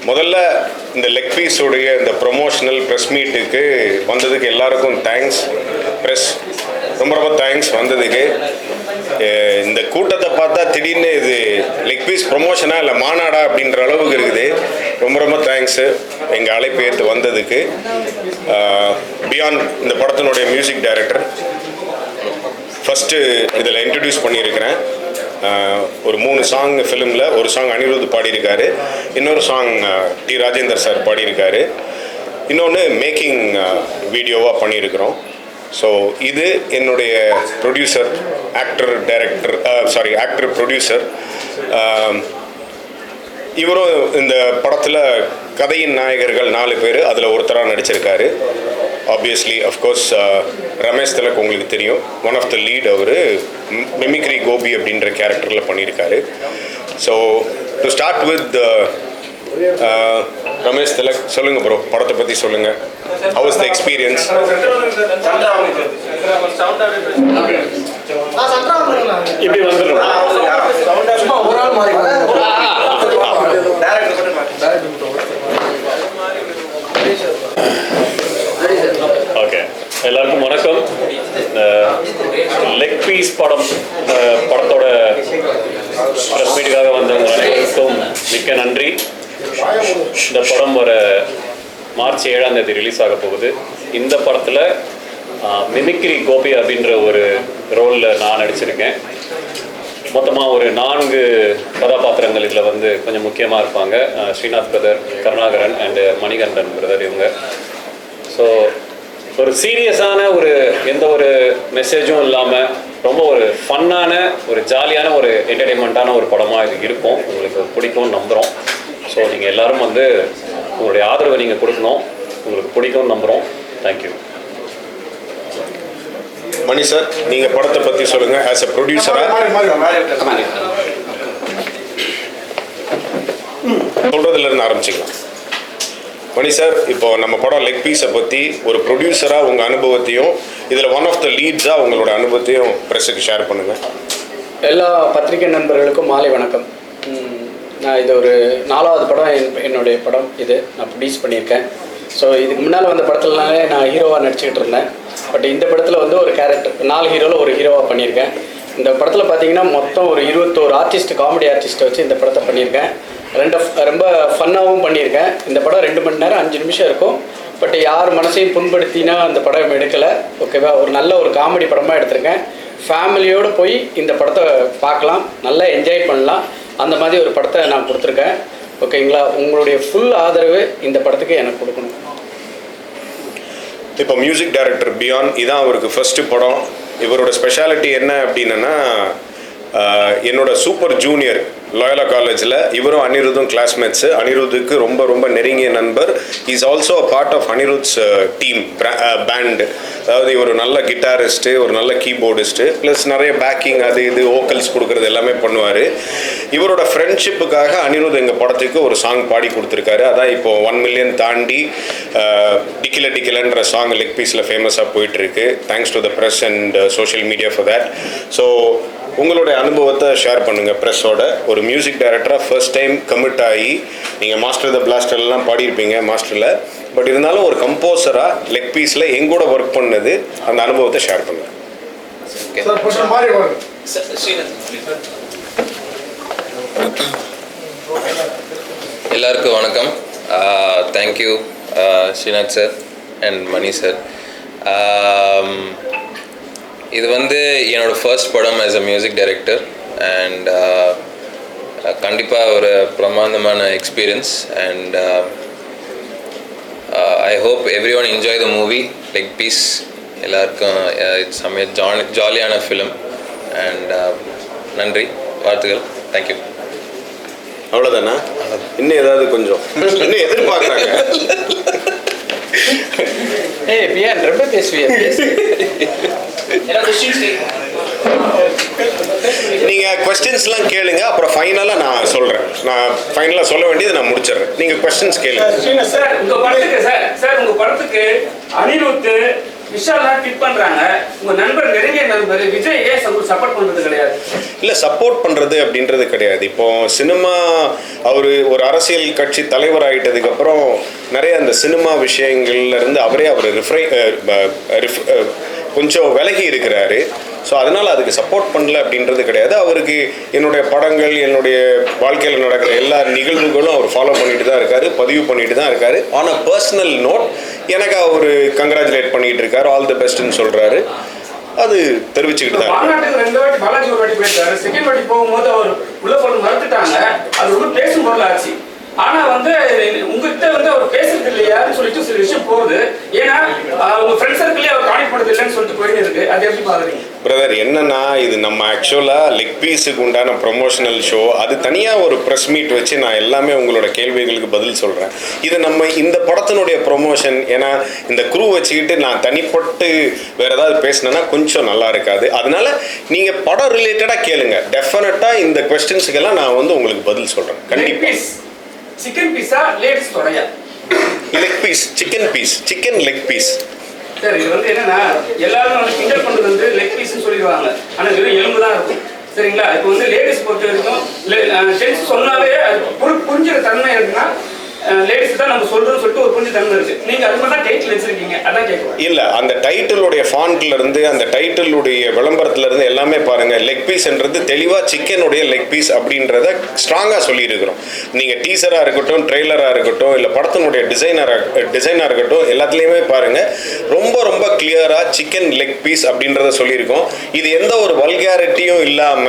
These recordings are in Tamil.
முதல்ல இந்த லெக் பீஸோடைய இந்த ப்ரொமோஷனல் ப்ரெஸ் மீட்டுக்கு வந்ததுக்கு எல்லாருக்கும் தேங்க்ஸ். ப்ரெஸ் ரொம்ப ரொம்ப தேங்க்ஸ் வந்ததுக்கு. இந்த கூட்டத்தை பார்த்தா திடீர்னு இது லெக் பீஸ் ப்ரொமோஷனா இல்லை மாநாடா அப்படின்ற அளவுக்கு இருக்குது. ரொம்ப ரொம்ப தேங்க்ஸு எங்கள் அழைப்பு ஏற்று வந்ததுக்கு. பியாண்ட் இந்த படத்தினுடைய மியூசிக் டைரக்டர் ஃபஸ்ட்டு இதில் இன்ட்ரடியூஸ் பண்ணியிருக்கிறேன். ஒரு 3 சாங் ஃபிலிமில் ஒரு சாங் அனிருத் பாடியிருக்காரு, இன்னொரு சாங் டி ராஜேந்தர் சார் பாடியிருக்காரு, இன்னொன்று மேக்கிங் வீடியோவாக பண்ணியிருக்கிறோம். ஸோ இது என்னுடைய ப்ரொடியூசர், ஆக்டர் ப்ரொடியூசர். இவரும் இந்த படத்தில் கதையின் நாயகர்கள் 4 பேர், அதில் ஒருத்தராக நடிச்சிருக்காரு. ஆப்வியஸ்லி அஃப்கோர்ஸ் ரமேஷ் திலக் உங்களுக்கு தெரியும், ஒன் ஆஃப் த லீட். அவர் மிமிக்ரி கோபி அப்படின்ற கேரக்டரில் பண்ணியிருக்காரு. So to start with Ramesh Tilak, சொல்லுங்கள் ப்ரோ, படத்தை பற்றி சொல்லுங்கள். How was the experience? இப்படி வந்துடும். ஓகே, எல்லாருக்கும் வணக்கம். லெக் பீஸ் படத்தோட ப்ரெஸ் மீட்டுக்காக வந்தவங்க அனைவருக்கும் மிக்க நன்றி. இந்த படம் வர மார்ச் 7ஆம் தேதி ரிலீஸ் ஆக போகுது. இந்த படத்தில் மிமிக்ரி கோபி அப்படின்ற ஒரு ரோலில் நான் நடிச்சிருக்கேன். மொத்தமாக ஒரு 4 கதாபாத்திரங்கள் இதில் வந்து கொஞ்சம் முக்கியமாக இருப்பாங்க. Srinath brother, Karunakaran and Manikandan brother இவங்க. ஸோ ஒரு சீரியஸான எந்த ஒரு மெசேஜும் இல்லாமல் ரொம்ப ஒரு ஃபன்னான, ஒரு ஜாலியான, ஒரு என்டர்டெயின்மெண்ட்டான ஒரு படமாக இது இருக்கும். உங்களுக்கு பிடிக்கும்னு நம்புகிறோம். ஸோ நீங்கள் எல்லோரும் வந்து உங்களுடைய ஆதரவை நீங்கள் கொடுக்கணும். உங்களுக்கு பிடிக்கும்னு நம்புகிறோம். தேங்க்யூ. மணி சார், நீங்கள் படத்தை பற்றி சொல்லுங்கள். As a ப்ரொடியூசராக சொல்கிறதுலேருந்து ஆரம்பிச்சிக்கலாம். மணி சார், இப்போ நம்ம படம் லெக் பீஸை பற்றி ஒரு ப்ரொடியூசராக உங்கள் அனுபவத்தையும், இதில் ஒன் ஆஃப் த லீட்ஸாக உங்களோட அனுபவத்தையும் ப்ரெஸ்ஸுக்கு ஷேர் பண்ணுங்கள். எல்லா பத்திரிகை நண்பர்களுக்கும் மாலை வணக்கம். நான் இது ஒரு 4வது படம், என்னுடைய படம் இது. நான் ப்ரொடியூஸ் பண்ணியிருக்கேன். ஸோ இதுக்கு முன்னால் வந்த படத்துலனாலே நான் ஹீரோவாக நடிச்சுக்கிட்டு இருந்தேன். பட் இந்த படத்தில் வந்து ஒரு கேரக்டர் 4 ஹீரோவில் ஒரு ஹீரோவாக பண்ணியிருக்கேன். இந்த படத்தில் பார்த்தீங்கன்னா மொத்தம் ஒரு 21 ஆர்டிஸ்ட், காமெடி ஆர்டிஸ்ட்டை வச்சு இந்த படத்தை பண்ணியிருக்கேன். ரொம்ப ஃபன்னாகவும் பண்ணியிருக்கேன். இந்த படம் 2 மணி நேரம் 5 நிமிஷம் இருக்கும். பட் யார் மனசையும் புண்படுத்தினா அந்த படம் எடுக்கலை. ஓகேவா? ஒரு நல்ல ஒரு காமெடி படமாக எடுத்திருக்கேன். ஃபேமிலியோடு போய் இந்த படத்தை பார்க்கலாம், நல்லா என்ஜாய் பண்ணலாம். அந்த மாதிரி ஒரு படத்தை நான் கொடுத்துருக்கேன். ஓகேங்களா? உங்களுடைய ஃபுல் ஆதரவு இந்த படத்துக்கு எனக்கு கொடுக்கணும். இப்போ மியூசிக் டைரக்டர் பியாண்ட், இதான் அவருக்கு ஃபஸ்ட்டு படம். இவரோட ஸ்பெஷாலிட்டி என்ன அப்படின்னா, என்னோட சூப்பர் ஜூனியர் லோயலா காலேஜில் இவரும் அனிருத்தும் கிளாஸ்மேட்ஸு. அனிருத்துக்கு ரொம்ப ரொம்ப நெருங்கிய நண்பர். Is also a part of Anirudh's team band. அதாவது இவர் நல்ல கிட்டாரிஸ்ட்டு, ஒரு நல்ல கீபோர்டிஸ்ட்டு, ப்ளஸ் நிறைய பேக்கிங், அது இது வோக்கல்ஸ் கொடுக்குறது எல்லாமே பண்ணுவார். இவரோட ஃப்ரெண்ட்ஷிப்புக்காக அனிருத் எங்கள் படத்துக்கு ஒரு சாங் பாடி கொடுத்துருக்காரு. அதான் இப்போது 1 மில்லியன் தாண்டி டிக்கில டிக்கிலன்ற சாங் லெக் பீஸில் ஃபேமஸாக போயிட்டுருக்கு. Thanks to the press and social media for that. So உங்களுடைய அனுபவத்தை ஷேர் பண்ணுங்கள் ப்ரெஸ்ஸோட. ஒரு மியூசிக் டைரக்டராக ஃபர்ஸ்ட் டைம் கமிட் ஆகி, நீங்கள் மாஸ்டர் த பிளாஸ்டர்லாம் பாடியிருப்பீங்க மாஸ்டரில், பட் இருந்தாலும் ஒரு கம்போசராக லெக் பீஸில் எங்கூட ஒர்க் பண்ணது, அந்த அனுபவத்தை ஷேர் பண்ணுங்கள். எல்லாருக்கும் வணக்கம். Thank you Srinath sir and Mani sir. இது வந்து என்னோடய ஃபர்ஸ்ட் படம் as a music director. And கண்டிப்பாக ஒரு பிரமாண்டமான experience. And I hope everyone enjoy the movie leg piece. எல்லாருக்கும் இட்ஸ் ஜாலியான ஃபிலிம். அண்ட் நன்றி, வாழ்த்துக்கள். தேங்க்யூ. அவ்வளோதானா? இன்னும் ஏதாவது கொஞ்சம் இன்னும் எதிர்பார்க்குறாங்க. பியான் ரொம்ப பேசுவியா? நீங்கள் கொஸ்டின்ஸ்லாம் கேளுங்க, அப்புறம் ஃபைனலாக நான் சொல்கிறேன். நான் ஃபைனலாக சொல்ல வேண்டியது நான் முடிச்சிடுறேன். நீங்கள் கொஸ்டின்ஸ் கேளுங்க. சார் உங்கள் படத்துக்கு அனிருத் விஷால்லாம் ட்வீட் பண்றாங்க, உங்க நண்பர் நெருங்கிய நண்பர் விஜய் ஏன் சப்போர்ட் பண்றது கிடையாது? இல்லை, சப்போர்ட் பண்ணுறது அப்படின்றது கிடையாது. இப்போ சினிமா அவர் ஒரு அரசியல் கட்சி தலைவர் ஆகிட்டதுக்கப்புறம் நிறைய அந்த சினிமா விஷயங்கள்லேருந்து அவர் கொஞ்சம் விலகி இருக்கிறாரு. ஸோ அதனால் அதுக்கு சப்போர்ட் பண்ணல அப்படின்றது கிடையாது. அவருக்கு என்னுடைய படங்கள், என்னுடைய வாழ்க்கையில் நடக்கிற எல்லா நிகழ்வுகளும் அவர் ஃபாலோ பண்ணிட்டு தான் இருக்காரு, பதிவு பண்ணிட்டு தான் இருக்காரு. ஆன் அ பர்சனல் நோட் எனக்கு அவர் கங்க்ராச்சுலேட் பண்ணிட்டு இருக்காரு, ஆல் தி பெஸ்ட்னு சொல்கிறாரு. அது தெரிவிச்சுக்கிட்டு தான் மாநாட்டுக்கு 2 வாட்டி பாலாஜி ஒரு வாட்டி போயிருக்காரு. செகண்ட் வாட்டி போகும்போது அவர் உள்ள போட்டு மறுத்துட்டாங்க. அது ரொம்ப பேசும் பொருள் ஆச்சு. ஆனா வந்து உங்ககிட்ட வந்து அவர் பேசுறது இல்லையான்னு சொல்லிட்டு சில விஷயம் போகுது. ஏன்னா உங்க ஃப்ரெண்ட் சர்க்கிளே அவர் கான்டெக்ட் பண்ணது இல்லைன்னு சொல்லிட்டு போயிட்டு இருக்கு. அது எப்படி பாக்குறீங்க பிரதர்? என்னன்னா, இது நம்ம ஆக்சுவலாக லெக் பீஸுக்கு உண்டான ப்ரொமோஷனல் ஷோ. அது தனியாக ஒரு ப்ரெஸ் மீட் வச்சு நான் எல்லாமே உங்களோட கேள்விகளுக்கு பதில் சொல்கிறேன். இது நம்ம இந்த படத்தினுடைய ப்ரொமோஷன். ஏன்னா இந்த குரூ வச்சுக்கிட்டு நான் தனிப்பட்டு வேறு ஏதாவது பேசினேன்னா கொஞ்சம் நல்லா இருக்காது. அதனால நீங்கள் படம் ரிலேட்டடாக கேளுங்க. டெஃபினட்டாக இந்த கொஸ்டின்ஸுக்கெல்லாம் நான் வந்து உங்களுக்கு பதில் சொல்கிறேன். கண்டிப்பாக. சிக்கன் பீஸா லேடிஸ் தொடையா? Leg piece, chicken piece, chicken leg piece. Sir, இது வந்து என்னன்னா எல்லாரும் வந்து கிண்டல் பண்றது வந்து லெக் பீஸ்ன்னு சொல்லிடுவாங்க. ஆனா வெறும் எலும்பு தான் இருக்கும். சரிங்களா? இப்போ வந்து லேடிஸ் பொறுத்த வரைக்கும் ஜென்ஸ் சொன்னாவே புரிஞ்சுற தன்மை இருக்குன்னா லேடிஸ் தான் நம்ம சொல்றோம்னு சொல்லிட்டு ஒரு புரிஞ்சு தன்மை இருக்கு. நீங்க அது மாதிரி தான் டைட்டில் வச்சிருக்கீங்க. அதான் கேட்குறேன். இல்லை, அந்த டைட்டிலுடைய ஃபாண்ட்ல இருந்து, அந்த டைட்டிலுடைய விளம்பரத்துல இருந்து எல்லாமே பாருங்க, லெக் பீஸ்ன்றது தெளிவா சிக்கனுடைய லெக் பீஸ் அப்படின்றத ஸ்ட்ராங்கா சொல்லியிருக்கிறோம். நீங்க டீசரா இருக்கட்டும், ட்ரெய்லரா இருக்கட்டும், இல்லை படத்தினுடைய டிசைனா இருக்கட்டும், எல்லாத்துலேயுமே பாருங்க ரொம்ப ரொம்ப கிளியரா சிக்கன் லெக் பீஸ் அப்படின்றத சொல்லியிருக்கோம். இது எந்த ஒரு வல்காரிட்டியும் இல்லாம,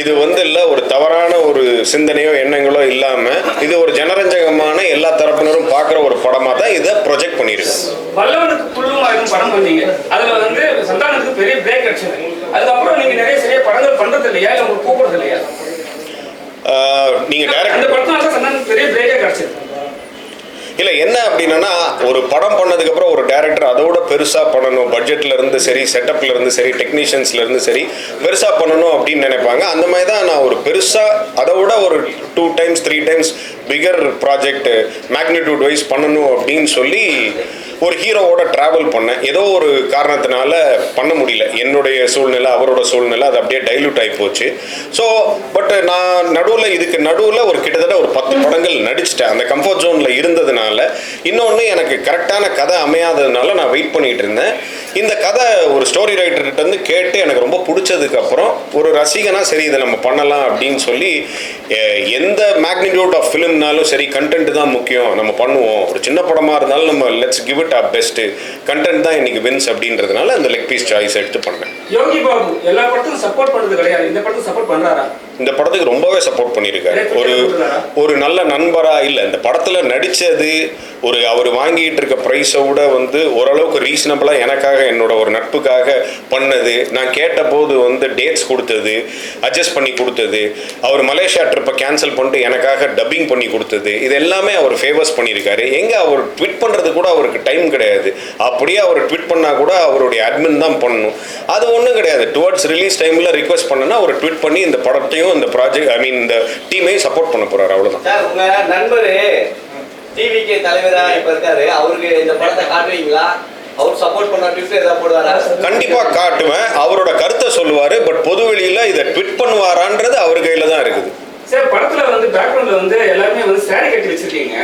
இது வந்து இல்லை ஒரு தவறான ஒரு சிந்தனையோ எண்ணங்களோ இல்லாம, இது ஒரு ஜனரஞ்சகமான எல்லா தரப்பினரும் பார்க்குற ஒரு படமாக தான் இதை ப்ரொஜெக்ட் பண்ணியிருக்கோம். வல்லவனுக்கு புல்லும் படம் பண்ணீங்க. அதுல வந்து சந்தானத்துக்கு பெரிய பிரேக் அடிச்சது. அதுக்கப்புறம் நீங்க நிறைய சரியா படங்கள் பண்றது இல்லையா, இல்லை உங்களுக்கு கூப்பிடுறது இல்லையா? நீங்க டைரக்ட் அந்த படத்தினால சந்தானத்துக்கு பெரிய பிரேக்கே கிடைச்சது. இல்லை, என்ன அப்படின்னா, ஒரு படம் பண்ணதுக்கப்புறம் ஒரு டைரக்டர் அதோட பெருசாக பண்ணணும், பட்ஜெட்டில் இருந்து சரி, செட்டப்ல இருந்து சரி, டெக்னீஷியன்ஸ்ல இருந்து சரி, பெருசாக பண்ணணும் அப்படின்னு நினைப்பாங்க. அந்த மாதிரி தான் நான் ஒரு பெருசாக அதோட ஒரு 2 times 3 times figure project magnitude wise பண்ணணும் அப்படின்னு சொல்லி ஒரு ஹீரோவோட ட்ராவல் பண்ணேன். ஏதோ ஒரு காரணத்தினால பண்ண முடியல. என்னுடைய சூழ்நிலை, அவரோட சூழ்நிலை, அது அப்படியே டைல்யூட் ஆகி போச்சு. ஸோ பட் நான் இதுக்கு நடுவில் ஒரு கிட்டத்தட்ட ஒரு 10 படங்கள் நடிச்சிட்டேன். அந்த கம்ஃபர்ட் ஜோனில் இருந்ததுனால. இன்னொன்று, எனக்கு கரெக்டான கதை அமையாததுனால நான் வெயிட் பண்ணிட்டு இருந்தேன். இந்த கதை ஒரு ஸ்டோரி ரைட்டர்கிட்ட இருந்து கேட்டு எனக்கு ரொம்ப பிடிச்சதுக்கப்புறம் ஒரு ரசிகனா சரி இதை நம்ம பண்ணலாம் அப்படின்னு சொல்லி, எந்த மேக்னிடியூட் ஆஃப் ஃபிலிம்னாலும் சரி கண்டென்ட் தான் முக்கியம், நம்ம பண்ணுவோம். ஒரு சின்ன படமாக இருந்தாலும் நம்ம let's give it a best, content தான் இன்னைக்கு வின்ஸ் அப்படின்றதுனால அந்த லெக் பீஸ் சாய்ஸ் எடுத்து பண்ணேன். யோகி பாபு எல்லா படத்துக்கும் சப்போர்ட் பண்றது கிடையாது. இந்த படத்துக்கு சப்போர்ட் பண்றாரா? இந்த படத்துக்கு ரொம்பவே சப்போர்ட் பண்ணியிருக்காரு. ஒரு நல்ல நண்பரா இல்லை, இந்த படத்தில் நடித்தது அவர் வாங்கிட்டு இருக்க ப்ரைஸோட வந்து ஓரளவுக்கு ரீசனபிளாக எனக்காக, என்னோட ஒரு நட்புக்காக பண்ணது. நான் கேட்டபோது வந்து டேட்ஸ் கொடுத்தது, அட்ஜஸ்ட் பண்ணி கொடுத்தது, அவர் மலேசியா ட்ரிப்பை கேன்சல் பண்ணிட்டு எனக்காக டப்பிங் பண்ணி கொடுத்தது, இது எல்லாமே அவர் ஃபேவர்ஸ் பண்ணியிருக்காரு. எங்கே அவர் ட்வீட் பண்ணுறது கூட அவருக்கு டைம் கிடையாது. அப்படியே அவர் ட்வீட் பண்ணால் கூட அவருடைய அட்மின் தான் பண்ணணும். அது ஒன்றும் கிடையாது. டுவர்ட்ஸ் ரிலீஸ் டைமில் ரிக்வெஸ்ட் பண்ணனா அவர் ட்வீட் பண்ணி இந்த படத்தையும் இந்த ப்ராஜெக்ட் இந்த டீமையும் சப்போர்ட் பண்ண போறாரு. அவ்வளவுதான். சார், உங்க நண்பர் டிவிகே தலைவரா இப்ப இருக்காரு, அவருக்கு இந்த படத்தை காட்டுவீங்களா? அவர் சப்போர்ட் பண்ண ட்விட்டர் ஏதாவது போடுவாரா? கண்டிப்பா காட்டுவேன். அவரோட கருத்தை சொல்லுவாரு. பட் பொதுவெளியில இதை ட்வீட் பண்ணுவாரான்றது அவர் கையில தான் இருக்குது. சார், படத்துல வந்து பேக்ரவுண்ட்ல வந்து எல்லாரும் வந்து சாரி கட்டி வச்சிருக்கீங்க.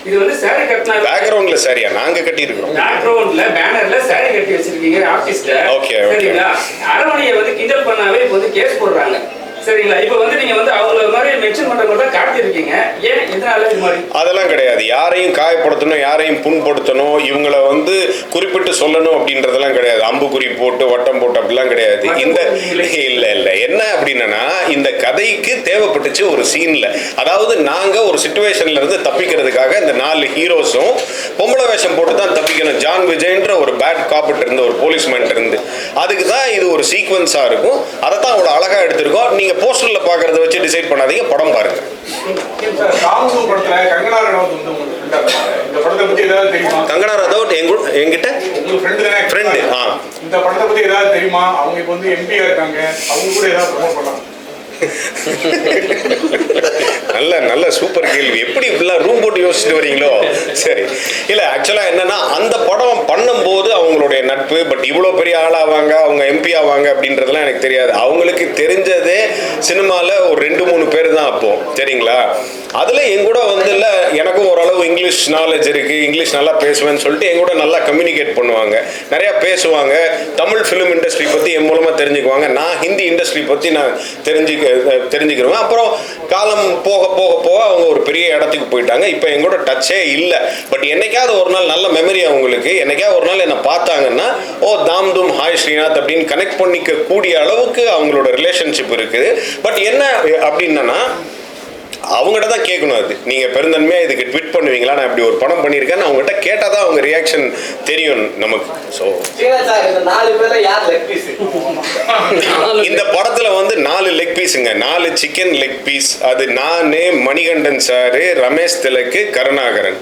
இது வந்து சாரி கட்டினா பேக்ரவுண்ட்ல சாரியா? நாங்க கட்டி இருக்கோம். பேக்ரவுண்ட்ல பேனர்ல சாரி கட்டி வச்சிருக்கீங்க ஆர்டிஸ்ட்ல. ஓகே, சரிங்களா? அரவணையை வந்து கிண்டல் பண்ணாவே இப்போ வந்து கேஸ் போடுறாங்க. சரிங்களா? இப்போ வந்து நீங்க வந்து அவங்கள மாதிரி மென்ஷன் பண்ற மாதிரி தான் காட்டியிருக்கீங்க. ஏன், எதனால இது மாதிரி? அதெல்லாம் கிடையாது. யாரையும் காயப்படுத்தணும், யாரையும் புண்படுத்தணும், இவங்களை வந்து குறிப்பிட்டு சொல்லணும் அப்படின்றதெல்லாம் கிடையாது. அம்புக்குறி போட்டு வட்டம் போட்டு அப்படிலாம் கிடையாது. இந்த இல்லை என்ன அப்படின்னா, இந்த கதைக்கு தேவைப்பட்டுச்சு ஒரு சீன்ல. அதாவது நாங்க ஒரு சிச்சுவேஷன்ல இருந்து தப்பிக்கிறதுக்காக இந்த 4 ஹீரோஸும் பொம்பளை வேஷம் போட்டு தான் தப்பிக்கணும். ஜான் விஜய்ன்ற ஒரு பேட் காப்பிட்டு இருந்த ஒரு போலீஸ்மேன் இருந்து, அதுக்கு தான் இது ஒரு சீக்வன்ஸா இருக்கும். அதை தான் அவ்வளோ அழகா எடுத்திருக்கோம். நீங்க போஸ்டர்ல பாக்குறத வச்சு டிசைட் பண்ணாதீங்க, படம் பாருங்க. கங்கனா ரனௌத் என்கிட்ட ஃப்ரெண்டு. இந்த படத்தை பத்தி ஏதாவது தெரியுமா? அவங்க இப்போ வந்து எம்பியா இருக்காங்க, அவங்க கூட ஏதாவது ப்ரமோட் பண்ணலாம். நல்ல நல்ல சூப்பர் கேள்வி. எப்படி இப்படிலாம் ரூம் போட்டு யோசிச்சுட்டு வரீங்களோ? சரி, இல்லை ஆக்சுவலாக என்னன்னா அந்த படம் பண்ணும்போது அவங்களுடைய நட்பு, பட் இவ்வளோ பெரிய ஆளாவாங்க, அவங்க எம்பி ஆவாங்க அப்படின்றதுலாம் எனக்கு தெரியாது. அவங்களுக்கு தெரிஞ்சதே சினிமாவில் ஒரு 2-3 பேர் தான் அப்போ, சரிங்களா? அதில் எங்கூட வந்து இல்லை எனக்கும் ஓரளவு இங்கிலீஷ் நாலேஜ் இருக்குது, இங்கிலீஷ் நல்லா பேசுவேன்னு சொல்லிட்டு எங்கூட நல்லா கம்யூனிகேட் பண்ணுவாங்க, நிறையா பேசுவாங்க. தமிழ் ஃபிலிம் இண்டஸ்ட்ரி பற்றி என் மூலமாக தெரிஞ்சுக்குவாங்க, நான் ஹிந்தி இண்டஸ்ட்ரி பற்றி நான் தெரிஞ்சுக்கிறேன். அப்புறம் காலம் போக போக போக அவங்க ஒரு பெரிய இடத்துக்கு போயிட்டாங்க. இப்போ எங்கூட டச்சே இல்லை. பட் என்னைக்காவது ஒரு நாள் நல்ல மெமரி அவங்களுக்கு, என்னைக்காவது ஒரு நாள் என்னை பார்த்தாங்கன்னா ஓ தாம் தும் ஹாய் ஸ்ரீநாத் அப்படின்னு கனெக்ட் பண்ணிக்க கூடிய அளவுக்கு அவங்களோட ரிலேஷன்ஷிப் இருக்குது. பட் என்ன அப்படின்னா அவங்ககிட்ட தான் கேட்கணும். அது நீங்கள் பெருந்தன்மையாக இதுக்கு ட்விட் பண்ணுவீங்களா, நான் இப்படி ஒரு படம் பண்ணியிருக்கேன்னு அவங்ககிட்ட கேட்டால் தான் அவங்க ரியாக்ஷன் தெரியும் நமக்கு. ஸோ இந்த படத்தில் வந்து 4 லெக் பீஸுங்க, 4 சிக்கன் லெக் பீஸ். அது நான், மணிகண்டன் சாரு, ரமேஷ் திலக்கு, கருணாகரன்.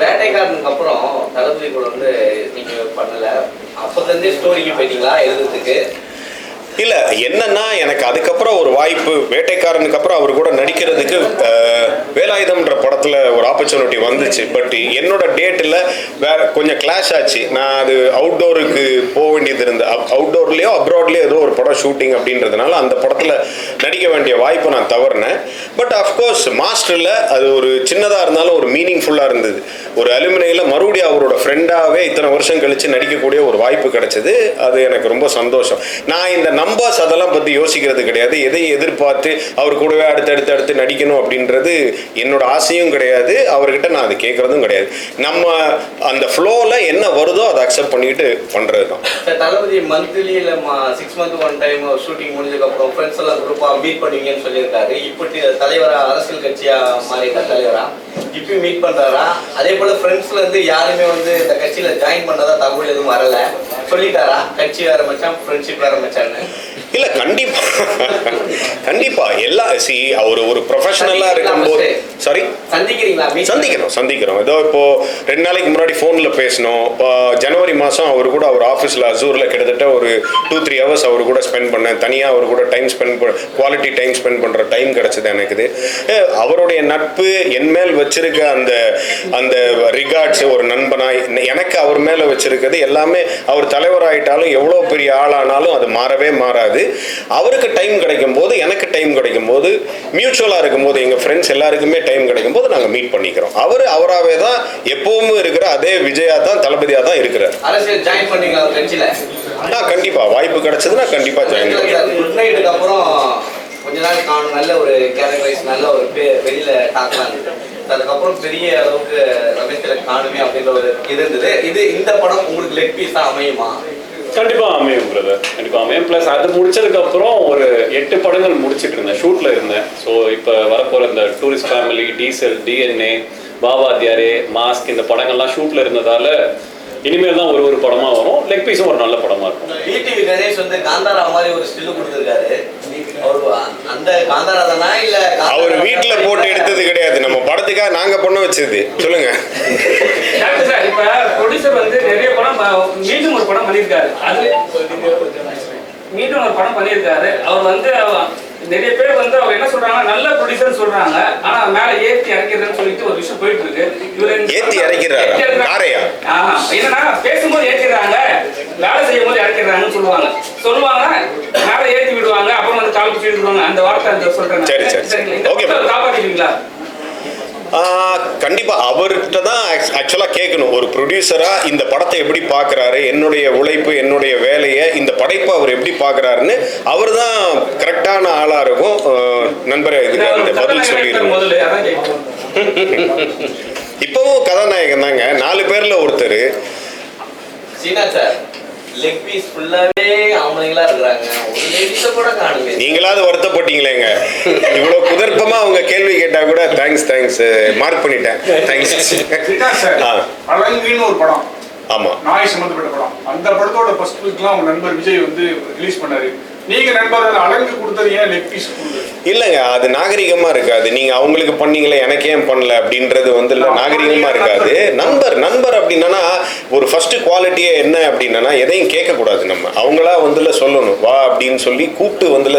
வேட்டைக்காரனுக்கு அப்புறம் தளபதி கூட வந்து நீங்க பண்ணல, அப்போதே ஸ்டோரிக்கு போயிட்டீங்களா எழுதுறதுக்கு? இல்லை என்னன்னா எனக்கு அதுக்கப்புறம் ஒரு வாய்ப்பு, வேட்டைக்காரனுக்கு அப்புறம் அவர் கூட நடிக்கிறதுக்கு வேலாயுதம்ன்ற படத்தில் ஒரு ஆப்பர்ச்சுனிட்டி வந்துச்சு. பட் என்னோட டேட்டில் வேற கொஞ்சம் கிளாஷ் ஆச்சு. நான் அது அவுட்டோருக்கு போக வேண்டியது இருந்தது, அவுட்டோர்லேயோ அப்ராட்லேயோ ஏதோ ஒரு படம் ஷூட்டிங் அப்படின்றதுனால அந்த படத்தில் நடிக்க வேண்டிய வாய்ப்பை நான் தவறினேன். பட் அஃப்கோர்ஸ் மாஸ்டரில் அது ஒரு சின்னதாக இருந்தாலும் ஒரு மீனிங்ஃபுல்லாக இருந்தது. ஒரு அலுமினியில் மறுபடியும் அவரோட ஃப்ரெண்டாகவே இத்தனை வருஷம் கழித்து நடிக்கக்கூடிய ஒரு வாய்ப்பு கிடைச்சது. அது எனக்கு ரொம்ப சந்தோஷம். நான் இந்த நம்பர்ஸ் அதெல்லாம் பற்றி யோசிக்கிறது கிடையாது. எதையும் எதிர்பார்த்து அவர் கூடவே அடுத்து நடிக்கணும் அப்படின்றது என்னோட ஆசையும் கிடையாது, அவர்கிட்ட நான் அது கேட்குறதும் கிடையாது. நம்ம அந்த ஃப்ளோவில் என்ன வருதோ அதை அக்செப்ட் பண்ணிட்டு பண்ணுறது தான். தளபதி மந்த்லி இல்லை 6 months ஒன் டைம் ஷூட்டிங் முடிஞ்சதுக்கப்புறம் ஃப்ரெண்ட்ஸ் எல்லாம் குரூப்பாக மீட் பண்ணுவீங்கன்னு சொல்லியிருக்காரு. இப்படி தலைவரா, அரசியல் கட்சியாக மாறிட்ட தலைவரா இப்பயும் மீட் பண்ணுறாரா? அதே போல் ஃப்ரெண்ட்ஸில் இருந்து யாருமே வந்து இந்த கட்சியில் ஜாயின் பண்ணதா தகவல் எதுவும் வரல, சொல்லிட்டாரா கட்சி ஆரம்பிச்சான் ஃப்ரெண்ட்ஷிப் ஆரம்பிச்சான்னு? இல்லை கண்டிப்பா எல்லாம் அவர் ஒரு ப்ரொஃபஷனலாக இருக்கும்போது சாரி சந்திக்கிறோம். ஏதோ இப்போ 2 நாளைக்கு முன்னாடி ஃபோனில் பேசணும். ஜனவரி மாதம் அவர் கூட அவர் ஆஃபீஸில் அசூரில் கிட்டத்தட்ட ஒரு 2-3 hours அவர் கூட ஸ்பெண்ட் பண்ணேன். தனியாக அவர் கூட டைம் குவாலிட்டி டைம் ஸ்பெண்ட் பண்ணுற டைம் கிடச்சிது எனக்கு. அவருடைய நட்பு என் மேல் வச்சிருக்க அந்த ரிகார்ட்ஸ், ஒரு நண்பனாய் எனக்கு அவர் மேலே வச்சிருக்கிறது எல்லாமே, அவர் தலைவராயிட்டாலும் எவ்வளோ பெரிய ஆளானாலும் அது மாறவே மாறாது. அவருக்கு டைம் கிடைக்கும் போது, எனக்கு டைம் கிடைக்கும் போது, மியூச்சுவலாக இருக்கும் போது, எங்கள் ஃப்ரெண்ட்ஸ் எல்லாருக்குமே டைம் கிடைக்கும் போது நாங்கள் மீட் பண்ணிக்கிறோம். அவராகவே தான் எப்பவும் இருக்கிற அதே விஜயா தான், தளபதியாக தான் இருக்கிறார். அரசியல் ஜாயின் பண்ணீங்களா கட்சியில்? கண்டிப்பாக வாய்ப்பு கிடைச்சதுன்னா கண்டிப்பாக ஜாயின் பண்ணுவேன். குட் நைட்டுக்கு அப்புறம் கொஞ்ச நாள் காணும் நல்ல ஒரு கேரக்டரைஸ், நல்ல ஒரு வெளியில் டாக்கலாம். அதுக்கப்புறம் பெரிய அளவுக்கு ரமேஷில் காணுமே அப்படின்ற ஒரு இது இருந்தது. இந்த படம் உங்களுக்கு லெக் பீஸாக அமையுமா? கண்டிப்பாக அமையும் பிரதர், கண்டிப்பாக அமையும். ப்ளஸ் அது முடிச்சதுக்கப்புறம் ஒரு 8 படங்கள் முடிச்சிட்டு இருந்தேன், ஷூட்டில் இருந்தேன். ஸோ இப்போ வரப்போகிற இந்த டூரிஸ்ட் ஃபேமிலி, டீசல், DNA, பாபாத்தியாரே, மாஸ்க், இந்த படங்கள்லாம் ஷூட்டில் இருந்ததால இனிமேல் தான் ஒரு படமாக வரும். லெக் பீஸும் ஒரு நல்ல படமாக இருக்கும். டிடிவி கணேஷ் வந்து காந்தாரா மாதிரி ஒரு ஸ்டில் கொடுத்துருக்காரு. அந்த காந்தாரா தானா இல்லை அவர் வீட்டில் போட்டு எடுத்தது கிடையாது, நம்ம படத்துக்காக நாங்கள் பண்ண வச்சது. சொல்லுங்க சார். இப்போ ப்ரொடியூசர் வந்து நிறைய படம் மீண்டும் ஒரு படம் பண்ணியிருக்காரு. அவர் வந்து நிறைய பேர் வந்து அவர் என்ன சொல்றாங்க, நல்ல ப்ரொடியூசர் சொல்றாங்க, ஆனா மேல ஏத்தி இறக்கிறதுன்னு சொல்லிட்டு ஒரு விஷயம் போயிட்டு இருக்கு. இவர் ஏத்தி இறக்கிறாரா? என்னன்னா பேசும்போது ஏத்திடுறாங்க, வேலை செய்யும் போது இறக்கிறாங்கன்னு சொல்லுவாங்க. மேல ஏத்தி விடுவாங்க, அப்புறம் வந்து கால் பிடிச்சி விடுவாங்க. அந்த வார்த்தை சொல்றேன். சரி ஓகே, காப்பாத்திடுவீங்களா? கண்டிப்பாக அவர்கிட்ட தான் ஆக்சுவலாக கேட்கணும். ஒரு ப்ரொடியூசராக இந்த படத்தை எப்படி பார்க்குறாரு, என்னுடைய உழைப்பு, என்னுடைய வேலையை, இந்த படைப்பை அவர் எப்படி பார்க்குறாருன்னு அவர் தான் கரெக்டான ஆளாக இருக்கும். நண்பரே இதுக்கு அந்த பதில் சொல்லிடுறோம். இப்போவும் கதாநாயகன் தாங்க, 4 பேரில் ஒருத்தர். லெக் பீஸ் ஃபுல்லாவே ஆம்பளைங்களா இருக்காங்க, ஒரு லேடிஸ கூட காணுங்க. நீங்களாவது வருத்தப்பட்டீங்களேங்க, இவ்வளோ குதர்ப்பமா அவங்க கேள்வி கேட்டா கூட தேங்க்ஸ் மார்க் பண்ணிட்டேன். தேங்க்ஸ். அலங்குன்னு ஒரு படம், ஆமா, நாய் சம்பந்தப்பட்ட படம். அந்த படத்தோட ஃபர்ஸ்ட் லுக்லாம் உங்க நண்பர் விஜய் வந்து ரிலீஸ் பண்ணாரு. நீங்க நண்பர் அலங்கு கொடுத்தது ஏன் லெக் பீஸ் கொடுத்தது? இல்லைங்க, அது நாகரிகமாக இருக்காது. நீங்கள் அவங்களுக்கு பண்ணீங்களே எனக்கு ஏன் பண்ணல அப்படின்றது வந்து இல்லை, நாகரிகமாக இருக்காது. நண்பர் அப்படின்னா ஒரு ஃபர்ஸ்ட் குவாலிட்டியே என்ன அப்படின்னா எதையும் கேட்கக்கூடாது. நம்ம அவங்களா வந்து சொல்லணும் வா அப்படின்னு சொல்லி கூப்பிட்டு வந்து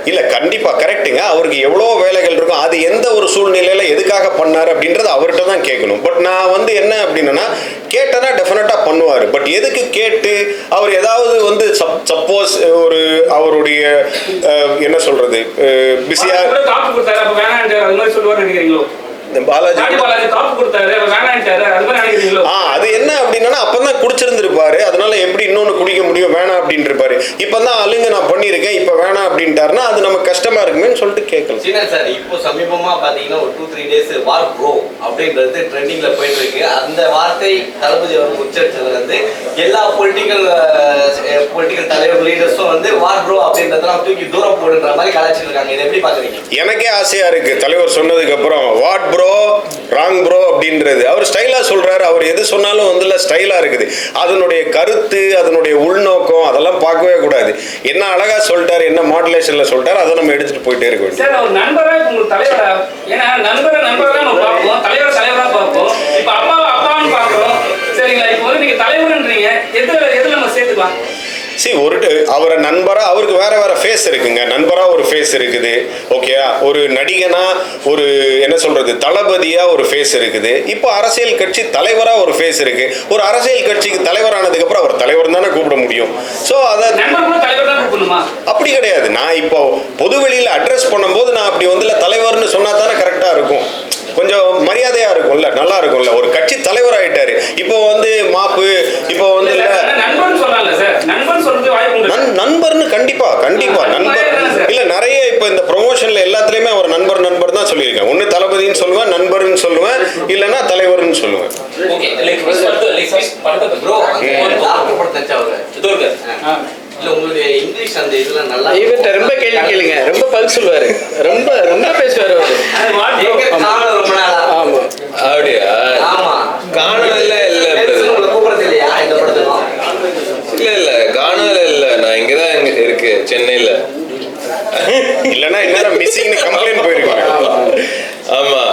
இல்லை, கண்டிப்பாக கரெக்டுங்க. அவருக்கு எவ்வளோ வேலைகள் இருக்கும், அது எந்த ஒரு சூழ்நிலையில் எதுக்காக பண்ணார் அப்படின்றது அவர்கிட்ட தான் கேட்கணும். பட் நான் வந்து என்ன அப்படின்னா கேட்டனா டெஃபினட்டாக பண்ணுவார். பட் எதுக்கு கேட்டு அவர் ஏதாவது வந்து சப்போஸ் ஒரு அவருடைய என்ன சொல்றது பிஸியா பாலாஜி அது என்ன அப்படின்னா அப்பதான் குடிச்சிருந்திருப்பாரு, அதனால எப்படி இன்னொன்னு குடிக்க முடியும், வேணாம் அப்படின்னு இருப்பாரு. இப்பதான் அழுங்க நான் பண்ணிருக்கேன் இப்ப வேணாம் அப்படின்ட்டாருன்னா அது நமக்கு கஷ்டமா இருக்குமே சொல்லிட்டு கேட்கலாம். சரி சார், இப்போ சமீபமா பாத்தீங்கன்னா ஒரு 2-3 டேஸ் வார் ப்ரோ அப்படின்றது ட்ரெண்டிங்ல போயிட்டு இருக்கு. அந்த வார்த்தை தளபதி அவர் உச்சரிச்சதுல இருந்து எல்லா பொலிட்டிக்கல் தலைவர் லீடர்ஸும் வந்து வார் ப்ரோ அப்படின்றதெல்லாம் தூக்கி தூரம் போடுன்ற மாதிரி கலாச்சிட்டு இருக்காங்க. இதை எப்படி பாக்குறீங்க? எனக்கே ஆசையா இருக்கு தலைவர் சொன்னதுக்கு அப்புறம் வாட் ப்ரோ ராங் ப்ரோ அப்படின்றது அவர் ஸ்டைலா சொல்றாரு. அவர் எது சொன்னாலும் வந்து ஸ்டைலா இருக்குது. அதனுடைய கருத்து அதனுடைய உள்நோக்கம் அதெல்லாம் பார்க்கவே கூடாது. என்ன அழகா சொல்லிட்டாரு, என்ன மாடுலேஷன்ல சொல்லிட்டாரு, அதை நம்ம எடுத்துட்டு போயிட்டே இருக்க வேண்டும். சார், அவர் நண்பரா உங்களுக்கு தலைவரா? ஏன்னா நண்பரை நண்பரா நம்ம பார்ப்போம், தலைவரா பார்ப்போம். இப்போ அப்பான்னு பார்க்கிறோம். சரிங்களா? இப்போ வந்து நீங்க தலைவர்ன்றீங்க, எதுல நம்ம சேர்த்துக்கலாம்? அவரை நண்பரா அவருக்கு வேற வேற ஃபேஸ் இருக்குங்க. நண்பரா ஒரு ஃபேஸ் இருக்குது, ஓகேயா. ஒரு நடிகனா ஒரு என்ன சொல்றது தளபதியா ஒரு ஃபேஸ் இருக்குது. இப்போ அரசியல் கட்சி தலைவரா ஒரு ஃபேஸ் இருக்கு. ஒரு அரசியல் கட்சிக்கு தலைவரானதுக்கு அப்புறம் அவர் தலைவர் தானே கூப்பிட முடியும். ஸோ அதை அப்படி கிடையாது. நான் இப்போ பொதுவெளியில் அட்ரஸ் பண்ணும்போது நான் அப்படி வந்து தலைவர்னு சொன்னா தானே கரெக்டா இருக்கும், கொஞ்சம் மரியாதையா இருக்கும்ல, நல்லா இருக்கும்ல. ஒரு கட்சி தலைவர் ஆயிட்டாரு, இப்போ வந்து மாப்பு, இப்போ வந்து நண்பர்னு கண்டிப்பா நண்பர் இல்ல. நிறைய இப்போ இந்த ப்ரொமோஷன்ல எல்லாத்துலயுமே அவர் நண்பர் தான் சொல்லியிருக்கேன். ஒன்னு தளபதினு சொல்லுவேன், நண்பர்னு சொல்லுவேன், இல்லைன்னா தலைவர்னு சொல்லுவேன். இவர்கிட்ட ரொம்ப கேள்வி கேளுங்க, ரொம்ப பதில் சொல்லுவாரு, ரொம்ப பேசுவாரு அவரு. ஆமா அப்படியா? காணல இல்ல காணல இல்ல, நான் இங்கதான் இருக்கு சென்னையில. இல்லைன்னா இன்னும் மிஸ்ஸிங்னு கம்ப்ளைண்ட் போயிருக்கேன். ஆமா,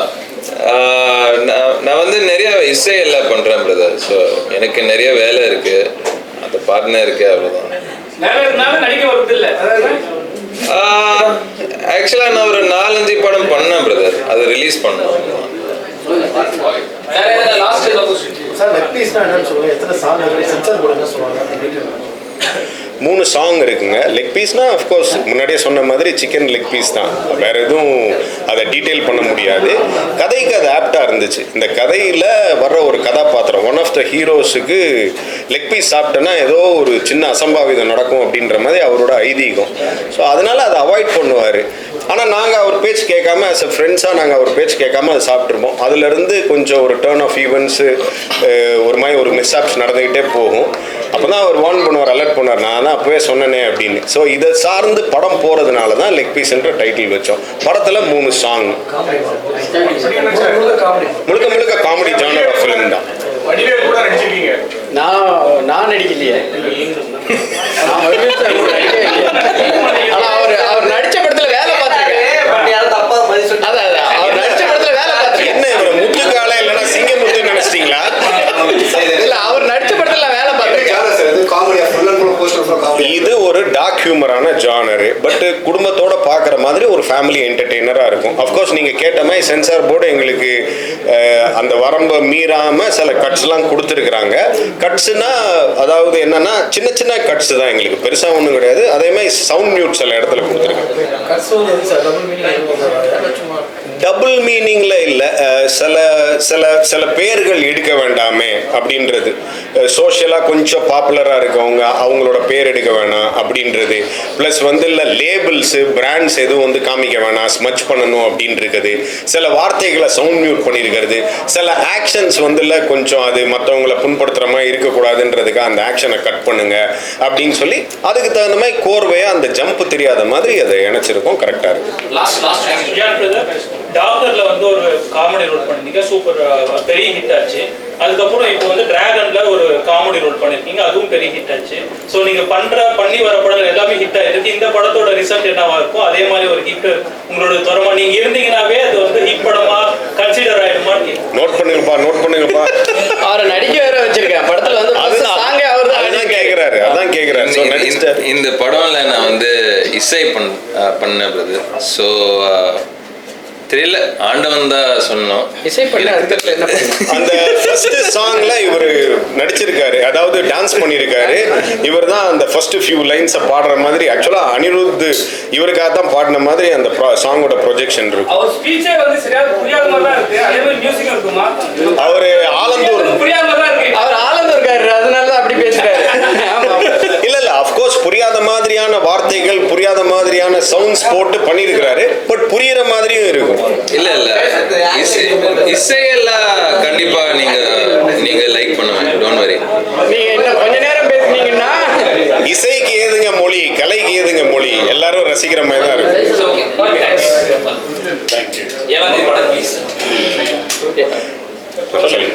நான் வந்து நிறைய இசை எல்லாம் பண்றேன் பிரதர். ஸோ எனக்கு நிறைய வேலை இருக்கு, அந்த பார்ட்னர் இருக்கு, அவ்வளவுதான். ஆக்சுவலா நான் ஒரு 4-5 படம் பண்ணேன் பிரதர், அதை ரிலீஸ் பண்ணேன். சார், லெக் பீஸ்னா என்னன்னு சொல்லுங்க, எத்தனை சாங் இருக்கு, சென்சார் போடுங்க சொல்லுவாங்க. 3 சாங் இருக்குங்க. லெக் பீஸ்னா அஃப்கோர்ஸ் முன்னாடியே சொன்ன மாதிரி சிக்கன் லெக் பீஸ் தான், வேற எதுவும் அதை டீட்டெயில் பண்ண முடியாது. கதைக்கு அது ஆப்டா இருந்துச்சு. இந்த கதையில் வர்ற ஒரு கதாபாத்திரம் ஒன் ஆஃப் த ஹீரோஸுக்கு லெக் பீஸ் சாப்பிட்டோன்னா ஏதோ ஒரு சின்ன அசம்பாவிதம் நடக்கும் அப்படின்ற மாதிரி அவரோட ஐதீகம். ஸோ அதனால அதை அவாய்ட் பண்ணுவார். ஆனால் நாங்கள் அவர் பேச்சு கேட்காம ஆஸ் அ ஃப்ரெண்ட்ஸாக நாங்கள் அவர் பேச்சு கேட்காம அதை சாப்பிட்ருப்போம். அதுலேருந்து கொஞ்சம் ஒரு டேர்ன் ஆஃப் ஈவெண்ட்ஸு ஒரு மாதிரி ஒரு மிஸ்ஆப்ஸ் நடந்துக்கிட்டே போகும். அப்போ தான் அவர் வார்ன் பண்ணுவார், அலர்ட் பண்ணுவார், நான் தான் அப்போவே சொன்னனே அப்படின்னு. ஸோ இதை சார்ந்து படம் போகிறதுனால தான் லெக் பீஸ்ன்ற டைட்டில் வச்சோம். படத்தில் 3 சாங், முழுக்க காமெடி ஜானர் ஆஃப் ஃபிலிம் தான். நான் நடிக்கலையே, ஆனா அவர் நடிச்ச படத்துல வேலை பார்த்திருக்கேன். அவர் நடிச்ச படத்துல வேலை பார்த்திருக்கேன். என்ன இவர் முத்துக்கால இல்லைன்னா சிங்கமுத்து நினைச்சிட்டீங்களா? இல்ல, அவர் நடிச்ச படத்துல வேலை பார்த்திருக்கேன். இது ஒரு டார்க் ஹியூமரான ஜானரு, பட் குடும்பத்தோட பார்க்குற மாதிரி ஒரு ஃபேமிலி என்டர்டெய்னராக இருக்கும். அஃப்கோர்ஸ் நீங்கள் கேட்ட மாதிரி சென்சார் போர்டு எங்களுக்கு அந்த வரம்பை மீறாமல் சில கட்ஸ்லாம் கொடுத்துருக்குறாங்க. கட்ஸுனா அதாவது என்னன்னா சின்ன கட்ஸ் தான், எங்களுக்கு பெருசாக ஒன்றும் கிடையாது. அதே மாதிரி சவுண்ட் மியூட் சில இடத்துல கொடுத்துருக்காங்க. டபுள் மீனிங்ல இல்லை, சில பேர்கள் எடுக்க வேண்டாமே அப்படின்றது. சோஷியலாக கொஞ்சம் பாப்புலராக இருக்கவங்க அவங்களோட பேர் எடுக்க வேணாம் அப்படின்றது. ப்ளஸ் வந்து இல்லை லேபிள்ஸு பிராண்ட்ஸ் எதுவும் வந்து காமிக்க வேணாம், ஸ்மச் பண்ணணும் அப்படின்னு இருக்குது. சில வார்த்தைகளை சவுண்ட் மியூட் பண்ணியிருக்கிறது. சில ஆக்ஷன்ஸ் வந்து இல்லை கொஞ்சம் அது மற்றவங்களை புண்படுத்துகிற மாதிரி இருக்கக்கூடாதுன்றதுக்காக அந்த ஆக்ஷனை கட் பண்ணுங்க அப்படின்னு சொல்லி அதுக்கு தகுந்த மாதிரி கோர்வையாக அந்த ஜம்ப் தெரியாத மாதிரி அதை இணைச்சிருக்கோம். கரெக்டாக இருக்கு. டாக்டர்ல வந்து ஒரு காமெடி ரோல் பண்ணீங்க, சூப்பர் பெரிய ஹிட் ஆச்சு. அதுக்கப்புறம் இப்போ வந்து டிராகன்ல ஒரு காமெடி ரோல் பண்ணிருக்கீங்க, அதுவும் பெரிய ஹிட் ஆச்சு. ஸோ நீங்க பண்ணி வர படங்கள் எல்லாமே ஹிட் ஆயிருக்கு. இந்த படத்தோட ரிசல்ட் என்னவா இருக்கும், அதே மாதிரி ஒரு ஹிட் உங்களோட திறமை நீங்க இருந்தீங்கன்னாவே அது வந்து ஹிட் படமா கன்சிடர் ஆயிடுமான்னு நோட் பண்ணுங்கப்பா. அவரை நடிக்க வேற வச்சிருக்கேன் படத்துல வந்து சாங்கே அவர் அதான் கேட்குறாரு. ஸோ இந்த படம்ல நான் வந்து இசை பண்ண பிரதர். ஸோ தெரியல, ஆண்டவன் தான் சொன்னோம். இசை பண்ண அதுக்கு என்ன அந்த ஃபர்ஸ்ட் சாங்ல இவர் நடிச்சிருக்காரு, அதாவது டான்ஸ் பண்ணியிருக்காரு. இவர் தான் அந்த ஃபர்ஸ்ட் ஃபியூ லைன்ஸை பாடுற மாதிரி. ஆக்சுவலாக அனிருத் இவருக்காக தான் பாடின மாதிரி அந்த சாங்கோட ப்ரொஜெக்ஷன் இருக்கும். அவர் ஸ்பீச்சே வந்து சரியா புரியாத மாதிரி தான் இருக்கு. அதே மாதிரி மியூசிக் இருக்குமா? அவர் ஆலந்தூர் புரியாத மாதிரி தான் இருக்கு. அவர் ஆலந்தூர்காரர், அதனால தான் அப்படி பேசுறாரு. இல்ல அஃப்கோர்ஸ் புரியாத மாதிரியான வார்த்தைகள், புரியாத மாதிரியான சவுண்ட்ஸ் போட்டு பண்ணியிருக்கிறாரு. பட் புரியுற மாதிரியும் இருக்கும். இல்ல இசையெல்லாம் கண்டிப்பா நீங்க லைக் பண்ணுவேன். Don't worry. நீங்க இன்னும் கொஞ்ச நேரம் பேசுனீங்கன்னா இசைக்கு ஏதுங்க மொழி, கலைக்கு ஏதுங்க மொழி, எல்லாரும் ரசிக்கிற மாதிரி தான் இருக்கும்.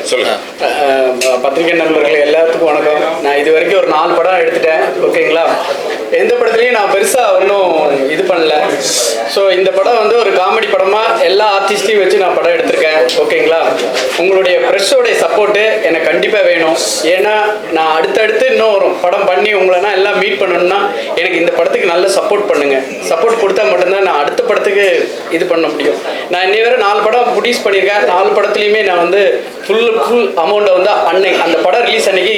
சொல்லுங்க. பத்திரிகை நண்பர்கள் எல்லாத்துக்கும் வணக்கம். நான் இது வரைக்கும் ஒரு 4 படம் எடுத்துட்டேன். ஓகேங்களா, எந்த படத்துலையும் நான் பெருசாக ஒன்றும் இது பண்ணல. ஸோ இந்த படம் வந்து ஒரு காமெடி படமாக எல்லா ஆர்டிஸ்டையும் வச்சு நான் படம் எடுத்திருக்கேன். ஓகேங்களா, உங்களுடைய ப்ரெஷ்ஷோடைய சப்போர்ட்டு எனக்கு கண்டிப்பாக வேணும். ஏன்னா நான் அடுத்தடுத்து இன்னும் ஒரு படம் பண்ணி உங்களெல்லாம் எல்லாம் மீட் பண்ணணும்னா எனக்கு இந்த படத்துக்கு நல்ல சப்போர்ட் பண்ணுங்கள். சப்போர்ட் கொடுத்தா மட்டும்தான் நான் அடுத்த படத்துக்கு இது பண்ண முடியும். நான் இன்னை வரை 4 படம் ப்ரொடியூஸ் பண்ணியிருக்கேன். 4 படத்துலையுமே நான் வந்து ஃபுல் அமௌண்ட்டை வந்து அந்த படம் ரிலீஸ் அன்னைக்கு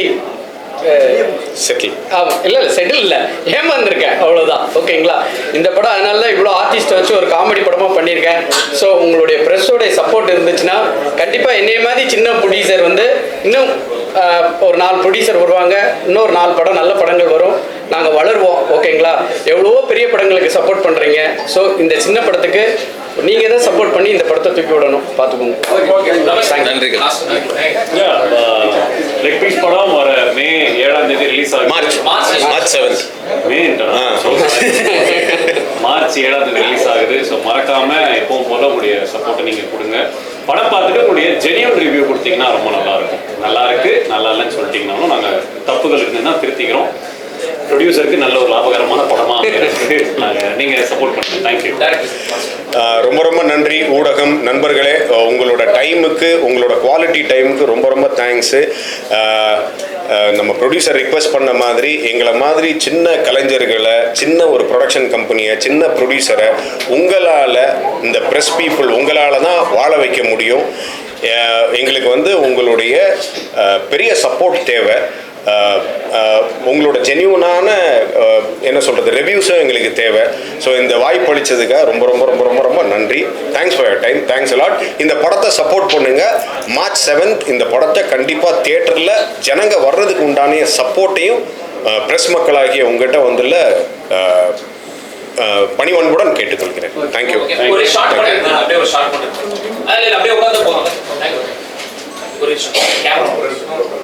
செட்டில். ஆமாம், இல்லை செட்டில் இல்லை, ஏமாந்துருக்கேன், அவ்வளோதான். ஓகேங்களா, இந்த படம் அதனால தான் இவ்வளோ ஆர்டிஸ்ட்டை வச்சு ஒரு காமெடி படமாக பண்ணியிருக்கேன். ஸோ உங்களுடைய ப்ரெஸ்ஸோடைய சப்போர்ட் இருந்துச்சுன்னா கண்டிப்பாக என்னைய மாதிரி சின்ன ப்ரொடியூசர் வந்து இன்னும் ஒரு 4 ப்ரொடியூசர் வருவாங்க. இன்னொரு 4 படம் நல்ல படங்கள் வரும். நாங்கள் வளருவோம். ஓகேங்களா, எவ்வளவோ பெரிய படங்களுக்கு சப்போர்ட் பண்ணுறீங்க. ஸோ இந்த சின்ன படத்துக்கு நீங்கள் தான் சப்போர்ட் பண்ணி இந்த படத்தை தூக்கி விடணும், பார்த்துக்கோங்க. நன்றி. லெக் பீஸ் படம் வர மே 7ஆம் தேதி ரிலீஸ் ஆகும். மார்ச் 7 மார்ச் 7ஆம் தேதி ரிலீஸ் ஆகுது. ஸோ மறக்காம எப்பவும் போல உங்களுடைய சப்போர்ட்டை நீங்கள் கொடுங்க. படம் பார்த்துட்டு உங்களுடைய ஜெனியூன் ரிவ்யூ கொடுத்தீங்கன்னா ரொம்ப நல்லா இருக்கும். நல்லா இருக்கு, நல்லா இல்லைன்னு சொல்லிட்டீங்கன்னாலும் நாங்கள் தப்புகள் இருந்ததுன்னா திருத்திக்கிறோம். ப்ரொடியூசருக்கு நல்ல ஒரு லாபகரமான படமாக நீங்கள் சப்போர்ட் பண்ணுங்க. தேங்க்யூ. ரொம்ப ரொம்ப நன்றி ஊடகம் நண்பர்களே. உங்களோட டைமுக்கு, உங்களோட குவாலிட்டி டைமுக்கு ரொம்ப ரொம்ப தேங்க்ஸு. நம்ம ப்ரொடியூசர் ரிக்வெஸ்ட் பண்ண மாதிரி எங்களை மாதிரி சின்ன கலைஞர்களை, சின்ன ஒரு ப்ரொடக்ஷன் கம்பெனியை, சின்ன ப்ரொடியூசரை உங்களால், இந்த ப்ரெஸ் பீப்புள் உங்களால் தான் வாழ வைக்க முடியும். எங்களுக்கு வந்து உங்களுடைய பெரிய சப்போர்ட் தேவை. உங்களோட ஜென்யூனான என்ன சொல்கிறது ரிவ்யூஸும் எங்களுக்கு தேவை. ஸோ இந்த வாய்ப்பு அளித்ததுக்காக ரொம்ப ரொம்ப ரொம்ப ரொம்ப ரொம்ப நன்றி. Thanks for your time. Thanks a lot. இந்த படத்தை சப்போர்ட் பண்ணுங்கள். மார்ச் 7 இந்த படத்தை கண்டிப்பாக தியேட்டரில் ஜனங்க வர்றதுக்கு உண்டான சப்போர்ட்டையும் ப்ரெஸ் மக்களாகிய உங்கள்கிட்ட வந்துள்ள பணிவன்புடன் கேட்டுக்கொள்கிறேன். தேங்க்யூ.